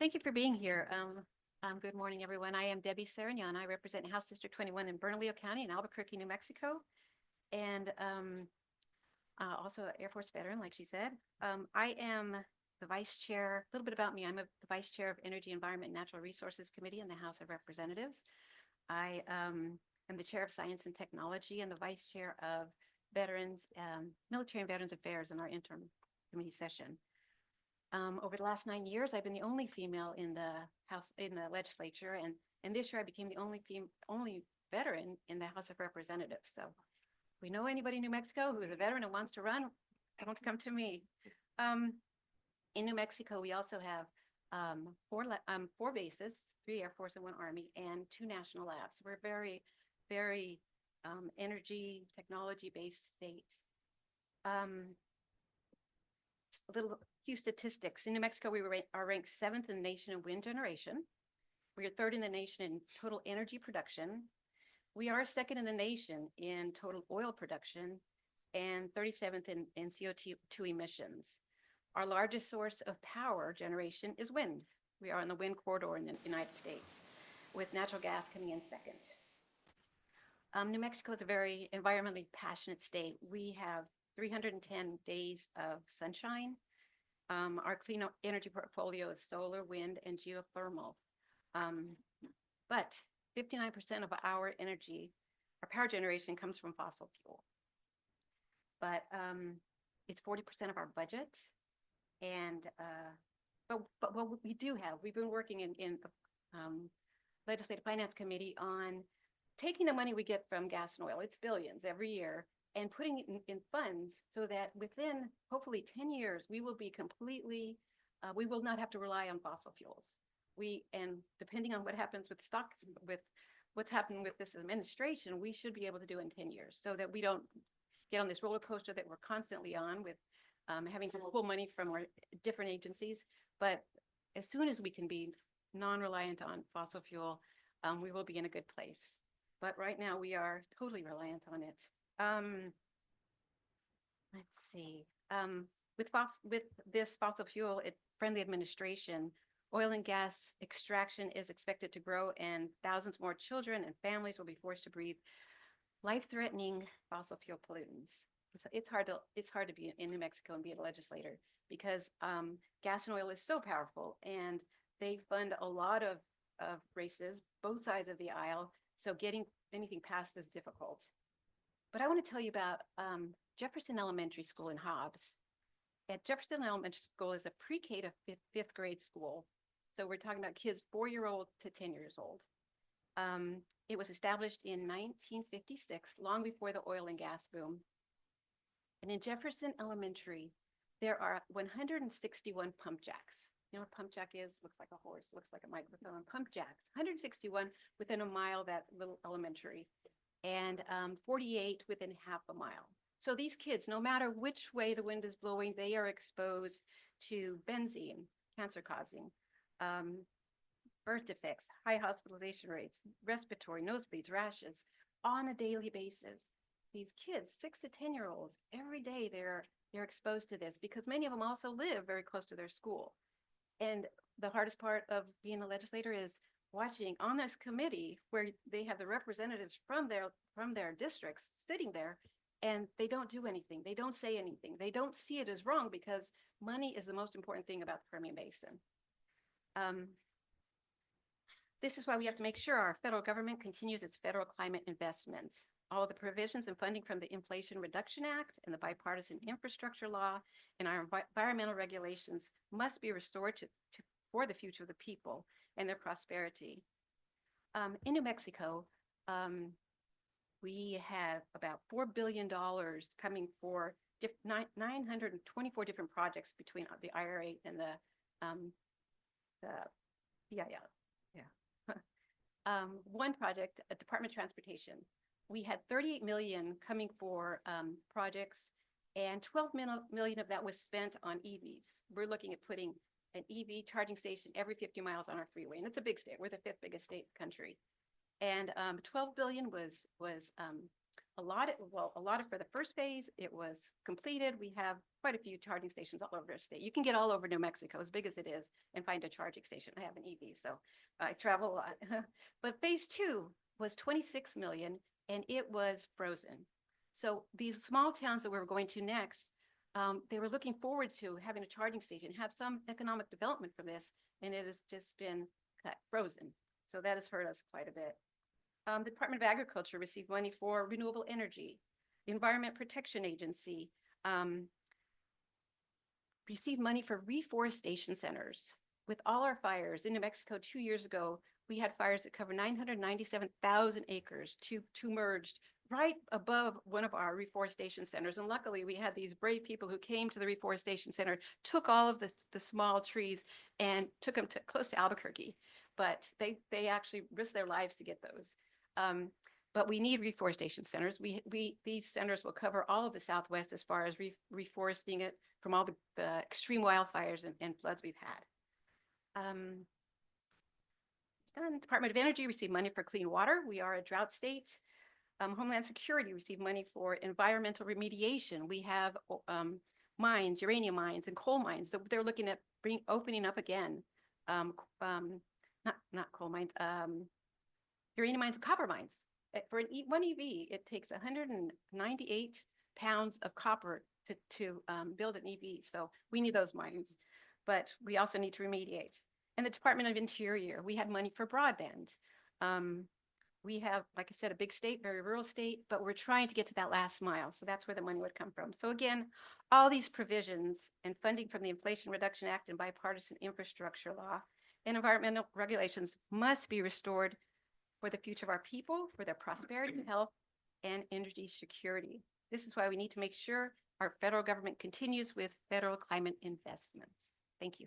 Thank you for being here. Good morning, everyone. I am Debbie Sarinana. I represent House District 21 in Bernalillo County in Albuquerque, New Mexico, and also an Air Force veteran, like she said. I am the vice chair. A little bit about me. I'm the vice chair of Energy, Environment, and Natural Resources Committee in the House of Representatives. I am the chair of Science and Technology and the vice chair of Veterans, Military and Veterans Affairs in our interim committee session. Over the last 9 years, I've been the only female in the House, in the legislature, and this year I became the only veteran in the House of Representatives. So if we know anybody in New Mexico who is a veteran and wants to run, don't come to me. In New Mexico, we also have four bases, 3 Air Force and 1 Army, and 2 national labs. We're very, very energy technology-based state. A few statistics. In New Mexico, we are ranked 7th in the nation in wind generation. We are 3rd in the nation in total energy production. We are 2nd in the nation in total oil production and 37th in CO2 emissions. Our largest source of power generation is wind. We are in the wind corridor in the United States, with natural gas coming in 2nd. New Mexico is a very environmentally passionate state. We have 310 days of sunshine. Our clean energy portfolio is solar, wind, and geothermal. But 59% of our energy, our power generation, comes from fossil fuel. But it's 40% of our budget. And but what we do have, we've been working in Legislative Finance Committee on taking the money we get from gas and oil. It's billions every year, and putting it in funds so that within hopefully 10 years, we will be completely, we will not have to rely on fossil fuels. And depending on what happens with stocks, with what's happened with this administration, we should be able to do in 10 years so that we don't get on this roller coaster that we're constantly on with having to pull money from our different agencies. But as soon as we can be non-reliant on fossil fuel, we will be in a good place. But right now we are totally reliant on it. Let's see. With this fossil fuel friendly administration, oil and gas extraction is expected to grow, and thousands more children and families will be forced to breathe life-threatening fossil fuel pollutants. It's hard to be in New Mexico and be a legislator because gas and oil is so powerful, and they fund a lot of races, both sides of the aisle. So getting anything passed is difficult. But I want to tell you about Jefferson Elementary School in Hobbs. At Jefferson Elementary School is a pre-K to 5th grade school. So we're talking about kids 4-year-old to 10 years old. It was established in 1956, long before the oil and gas boom. And in Jefferson Elementary, there are 161 pump jacks. You know what a pump jack is? Looks like a horse, looks like a microphone. Pump jacks, 161 within a mile of that little elementary, and 48 within half a mile. So these kids, no matter which way the wind is blowing, they are exposed to benzene, cancer-causing, birth defects, high hospitalization rates, respiratory, nosebleeds, rashes on a daily basis. These kids, 6 to 10-year-olds, every day they're exposed to this because many of them also live very close to their school. And the hardest part of being a legislator is watching on this committee where they have the representatives from their districts sitting there, and they don't do anything. They don't say anything. They don't see it as wrong because money is the most important thing about the Permian Basin. This is why we have to make sure our federal government continues its federal climate investment. All the provisions and funding from the Inflation Reduction Act and the bipartisan infrastructure law and our environmental regulations must be restored for the future of the people and their prosperity. In New Mexico, we have about $4 billion coming for 924 different projects between the IRA and the one project, a Department of Transportation. We had 38 million coming for projects, and 12 million of that was spent on EVs. We're looking at putting an EV charging station every 50 miles on our freeway, and it's a big state. We're the 5th biggest state in the country. And 12 billion was allotted for the first phase. It was completed. We have quite a few charging stations all over the state. You can get all over New Mexico, as big as it is, and find a charging station. I have an EV, so I travel a lot. But phase two was 26 million, and it was frozen. So these small towns that we were going to next, they were looking forward to having a charging station, have some economic development from this, and it has just been frozen. So that has hurt us quite a bit. The Department of Agriculture received money for renewable energy. The Environment Protection Agency received money for reforestation centers. With all our fires in New Mexico 2 years ago, we had fires that covered 997,000 acres, two merged right above one of our reforestation centers. And luckily we had these brave people who came to the reforestation center, took all of the small trees and took them to close to Albuquerque. But they actually risked their lives to get those. But we need reforestation centers. These centers will cover all of the Southwest as far as reforesting it from all the extreme wildfires and floods we've had. Department of Energy received money for clean water. We are a drought state. Homeland Security received money for environmental remediation. We have mines, uranium mines and coal mines that they're looking at opening up again. Not coal mines, uranium mines and copper mines. For one EV, it takes 198 pounds of copper to build an EV. So we need those mines, but we also need to remediate. And the Department of Interior, we had money for broadband. We have, like I said, a big state, very rural state, but we're trying to get to that last mile. So that's where the money would come from. So again, all these provisions and funding from the Inflation Reduction Act and bipartisan infrastructure law and environmental regulations must be restored for the future of our people, for their prosperity, health, and energy security. This is why we need to make sure our federal government continues with federal climate investments. Thank you.